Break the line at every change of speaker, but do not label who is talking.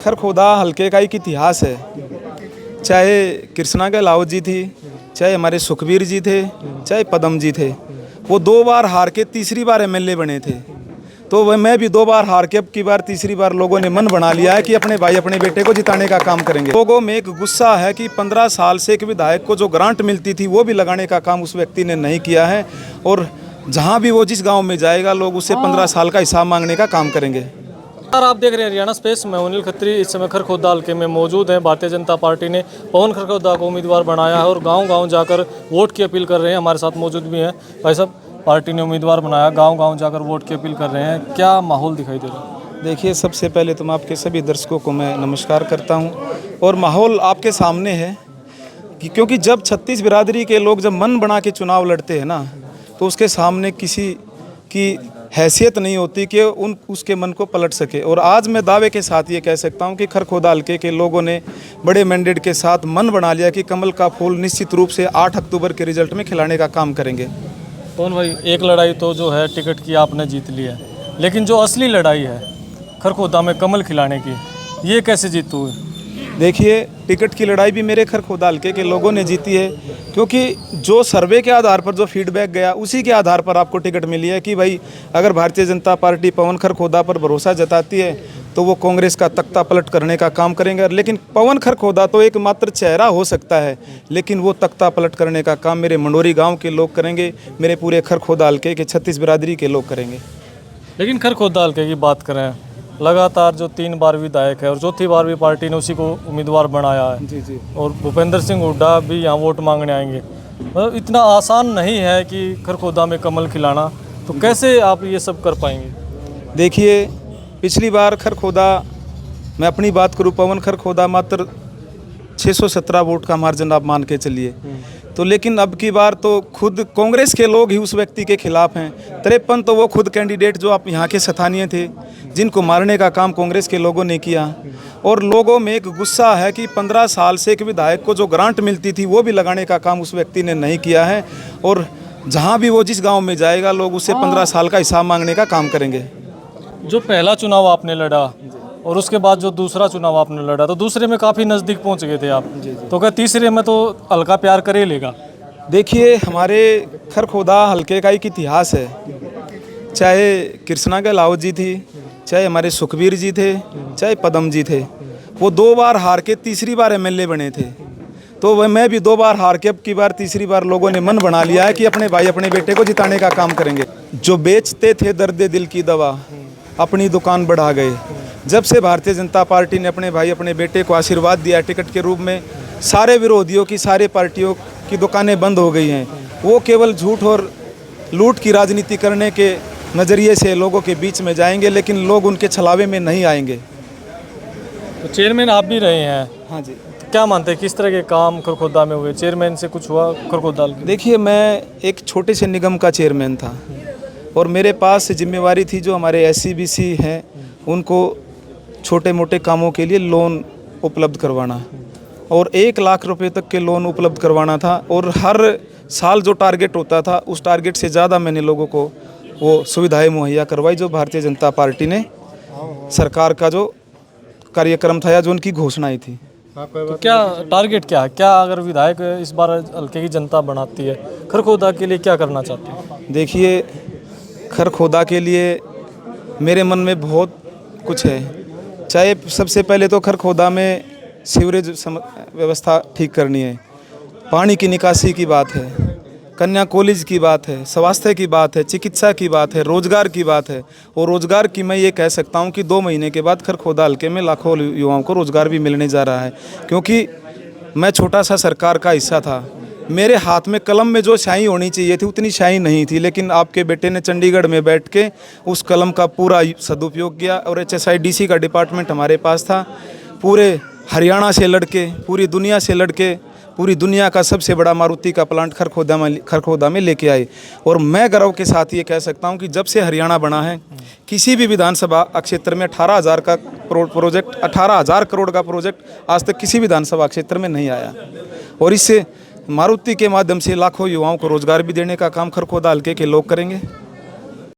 खरखोदा हल्के का एक इतिहास है। चाहे कृष्णा के लावत जी थी, चाहे हमारे सुखबीर जी थे, चाहे पदम जी थे, वो 2 बार हार के तीसरी बार एमएलए बने थे। तो वह मैं भी 2 बार हार के अब की बार तीसरी बार लोगों ने मन बना लिया है कि अपने भाई अपने बेटे को जिताने का काम करेंगे। लोगों में एक गुस्सा है कि 15 साल से एक विधायक को जो ग्रांट मिलती थी वो भी लगाने का काम उस व्यक्ति ने नहीं किया है, और जहाँ भी वो जिस गाँव में जाएगा लोग उससे 15 साल का हिसाब मांगने का काम करेंगे।
आप देख रहे हैं हरियाणा स्पेस में अनिल खत्री इस समय खरखोदा हल्के में मौजूद हैं। भारतीय जनता पार्टी ने पवन खरखोदा को उम्मीदवार बनाया है और गांव-गांव जाकर वोट की अपील कर रहे हैं। हमारे साथ मौजूद भी हैं भाई साहब, पार्टी ने उम्मीदवार बनाया, गांव-गांव जाकर वोट की अपील कर रहे हैं, क्या माहौल दिखाई दे रहा है?
देखिए, सबसे पहले तो मैं आपके सभी दर्शकों को मैं नमस्कार करता हूं, और माहौल आपके सामने है कि क्योंकि जब 36 बिरादरी के लोग जब मन बना के चुनाव लड़ते हैं ना, तो उसके सामने किसी की हैसियत नहीं होती कि उसके मन को पलट सके। और आज मैं दावे के साथ ये कह सकता हूँ कि खरखोदा हल्के के लोगों ने बड़े मैंडेट के साथ मन बना लिया कि कमल का फूल निश्चित रूप से 8 अक्टूबर के रिजल्ट में खिलाने का काम करेंगे।
पवन भाई, एक लड़ाई तो जो है टिकट की आपने जीत ली है, लेकिन जो असली लड़ाई है खरखोदा में कमल खिलाने की, ये कैसे जीतू है?
देखिए, टिकट की लड़ाई भी मेरे खरखोदा हल्के के लोगों ने जीती है, क्योंकि जो सर्वे के आधार पर जो फीडबैक गया उसी के आधार पर आपको टिकट मिली है कि भाई अगर भारतीय जनता पार्टी पवन खरखोदा पर भरोसा जताती है तो वो कांग्रेस का तख्ता पलट करने का काम करेंगे। लेकिन पवन खरखोदा तो एक मात्र चेहरा हो सकता है, लेकिन वो तख्ता पलट करने का काम मेरे मंडोरी गाँव के लोग करेंगे, मेरे पूरे खरखोदा हल्के के 36 बिरादरी के लोग करेंगे।
लेकिन खरखोदा हल्के की बात करें, लगातार जो 3 बार विधायक है और चौथी बार भी पार्टी ने उसी को उम्मीदवार बनाया है।
जी।
और भूपेंद्र सिंह हुड्डा भी यहाँ वोट मांगने आएंगे। मतलब इतना आसान नहीं है कि खरखोदा में कमल खिलाना, तो कैसे आप ये सब कर पाएंगे?
देखिए, पिछली बार खरखोदा, मैं अपनी बात करूँ, पवन खरखोदा मात्र 617 वोट का मार्जिन आप मान के चलिए, तो लेकिन अब की बार तो खुद कांग्रेस के लोग ही उस व्यक्ति के खिलाफ हैं। 53 तो वो खुद कैंडिडेट जो आप यहाँ के स्थानीय थे, जिनको मारने का काम कांग्रेस के लोगों ने किया। और लोगों में एक गुस्सा है कि 15 साल से एक विधायक को जो ग्रांट मिलती थी वो भी लगाने का काम उस व्यक्ति ने नहीं किया है, और जहाँ भी वो जिस गाँव में जाएगा लोग उससे 15 साल का हिसाब मांगने का काम करेंगे।
जो पहला चुनाव आपने लड़ा और उसके बाद जो दूसरा चुनाव आपने लड़ा, तो दूसरे में काफ़ी नज़दीक पहुंच गए थे आप। तो क्या तीसरे में तो हल्का प्यार कर ही लेगा?
देखिए, हमारे खरखोदा हल्के का एक इतिहास है। चाहे कृष्णा के लावत जी थी, चाहे हमारे सुखबीर जी थे, चाहे पदम जी थे, वो 2 बार हार के तीसरी बार एमएलए बने थे। तो वह मैं भी 2 बार हार के अब की बार तीसरी बार लोगों ने मन बना लिया है कि अपने भाई अपने बेटे को जिताने का काम करेंगे। जो बेचते थे दर्द दिल की दवा, अपनी दुकान बढ़ा गए। जब से भारतीय जनता पार्टी ने अपने भाई अपने बेटे को आशीर्वाद दिया टिकट के रूप में, सारे विरोधियों की, सारे पार्टियों की दुकानें बंद हो गई हैं। वो केवल झूठ और लूट की राजनीति करने के नज़रिए से लोगों के बीच में जाएंगे, लेकिन लोग उनके छलावे में नहीं आएंगे।
तो चेयरमैन आप भी रहे हैं।
हाँ जी।
तो क्या मानते हैं किस तरह के काम खरखोदा में हुए? चेयरमैन से कुछ हुआ खरखोदा हल्के?
देखिए, मैं एक छोटे से निगम का चेयरमैन था, और मेरे पास जिम्मेवारी थी जो हमारे SC-BC हैं उनको छोटे मोटे कामों के लिए लोन उपलब्ध करवाना, और 1 लाख रुपए तक के लोन उपलब्ध करवाना था। और हर साल जो टारगेट होता था उस टारगेट से ज़्यादा मैंने लोगों को वो सुविधाएं मुहैया करवाई जो भारतीय जनता पार्टी ने, सरकार का जो कार्यक्रम था या जो उनकी घोषणाएं थी।
तो क्या टारगेट क्या है? क्या अगर विधायक इस बार हल्के की जनता बनाती है, खरखोदा के लिए क्या करना चाहती है?
देखिए, खरखोदा के लिए मेरे मन में बहुत कुछ है। चाहे सबसे पहले तो खरखोदा में सीवरेज व्यवस्था ठीक करनी है, पानी की निकासी की बात है, कन्या कॉलेज की बात है, स्वास्थ्य की बात है, चिकित्सा की बात है, रोजगार की बात है। और रोजगार की मैं ये कह सकता हूँ कि 2 महीने के बाद खरखोदा हल्के में लाखों युवाओं को रोजगार भी मिलने जा रहा है। क्योंकि मैं छोटा सा सरकार का हिस्सा था, मेरे हाथ में कलम में जो स्याही होनी चाहिए थी उतनी स्याही नहीं थी, लेकिन आपके बेटे ने चंडीगढ़ में बैठ के उस कलम का पूरा सदुपयोग किया। और HSIDC का डिपार्टमेंट हमारे पास था, पूरे हरियाणा से लड़के, पूरी दुनिया से लड़के, पूरी दुनिया का सबसे बड़ा मारुति का प्लांट खरखोदा में लेके आए। और मैं गर्व के साथ ये कह सकता हूँ कि जब से हरियाणा बना है, किसी भी विधानसभा क्षेत्र में 18,000 का प्रोजेक्ट, 18,000 करोड़ का प्रोजेक्ट आज तक किसी विधानसभा क्षेत्र में नहीं आया। और इससे मारुति के माध्यम से लाखों युवाओं को रोजगार भी देने का काम खरखोदा हल्के के लोग करेंगे।